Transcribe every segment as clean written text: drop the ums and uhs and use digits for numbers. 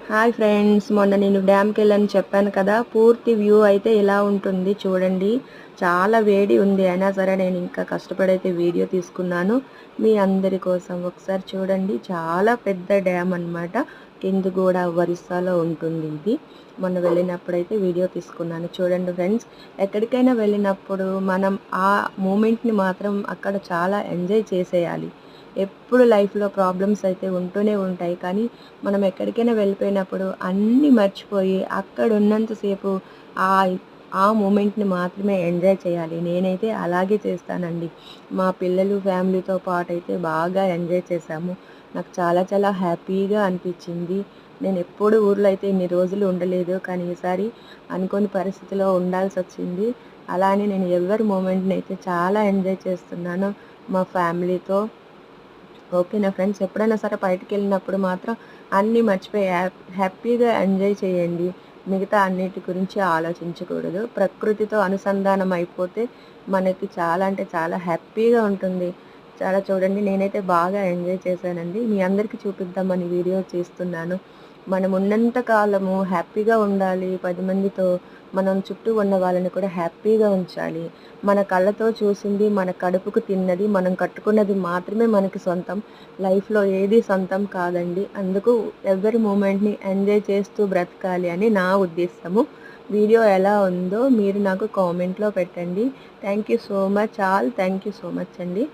Hi friends, మొన్న నేను డ్యామ్కి వెళ్ళని చెప్పాను కదా. పూర్తి వ్యూ అయితే ఇలా ఉంటుంది చూడండి. చాలా వేడి ఉంది, అయినా సరే నేను ఇంకా కష్టపడైతే వీడియో తీసుకున్నాను మీ అందరి కోసం. ఒకసారి చూడండి, చాలా పెద్ద డ్యామ్ అన్నమాట. కిందగూడ ఒరిస్సాలో ఉంటుంది ఇది. మొన్న వెళ్ళినప్పుడైతే వీడియో తీసుకున్నాను. చూడండి ఫ్రెండ్స్, ఎక్కడికైనా వెళ్ళినప్పుడు మనం ఆ మూమెంట్ని మాత్రం అక్కడ చాలా ఎంజాయ్ చేసేయాలి. ఎప్పుడు లైఫ్లో ప్రాబ్లమ్స్ అయితే ఉంటూనే ఉంటాయి, కానీ మనం ఎక్కడికైనా వెళ్ళిపోయినప్పుడు అన్నీ మర్చిపోయి అక్కడ ఉన్నంతసేపు ఆ ఆ మూమెంట్ని మాత్రమే ఎంజాయ్ చేయాలి. నేనైతే అలాగే చేస్తానండి. మా పిల్లలు ఫ్యామిలీతో పాటు అయితే బాగా ఎంజాయ్ చేశాము. నాకు చాలా చాలా హ్యాపీగా అనిపించింది. నేను ఎప్పుడు ఊర్లో అయితే ఇన్ని రోజులు ఉండలేదు, కానీ ఈసారి అనుకోని పరిస్థితిలో ఉండాల్సి వచ్చింది. అలానే నేను ఎవరి మూమెంట్ని అయితే చాలా ఎంజాయ్ చేస్తున్నాను మా ఫ్యామిలీతో. ఓకేనా ఫ్రెండ్స్, ఎప్పుడైనా సరే బయటికి వెళ్ళినప్పుడు మాత్రం అన్నీ మర్చిపోయి హ్యాపీగా ఎంజాయ్ చేయండి. మిగతా అన్నిటి గురించి ఆలోచించకూడదు. ప్రకృతితో అనుసంధానం అయిపోతే మనకి చాలా అంటే చాలా హ్యాపీగా ఉంటుంది. చాలా చూడండి, నేనైతే బాగా ఎంజాయ్ చేశానండి. మీ అందరికీ చూపిద్దామని వీడియో చేస్తున్నాను. మనం ఉన్నంత కాలము హ్యాపీగా ఉండాలి. 10 మందితో మనం చుట్టూ ఉన్న వాళ్ళని కూడా హ్యాపీగా ఉంచాలి. మన కళ్ళతో చూసింది, మన కడుపుకు తిన్నది, మనం కట్టుకున్నది మాత్రమే మనకి సొంతం. లైఫ్లో ఏది సొంతం కాదండి. అందుకు ఎవరి మూమెంట్ని ఎంజాయ్ చేస్తూ బ్రతకాలి అని నా ఉద్దేశము. వీడియో ఎలా ఉందో మీరు నాకు కామెంట్లో పెట్టండి. Thank you so much all. Thank you so much అండి.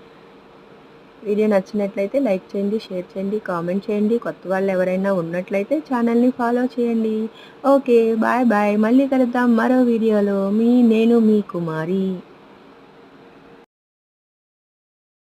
వీడియో నచ్చినట్లయితే లైక్ చేయండి, షేర్ చేయండి, కామెంట్ చేయండి. కొత్త వాళ్ళు ఎవరైనా ఉన్నట్లయితే ఛానల్ని ఫాలో చేయండి. Okay, bye bye. మళ్ళీ కలుద్దాం మరో వీడియోలో. నేను మీ కుమారి.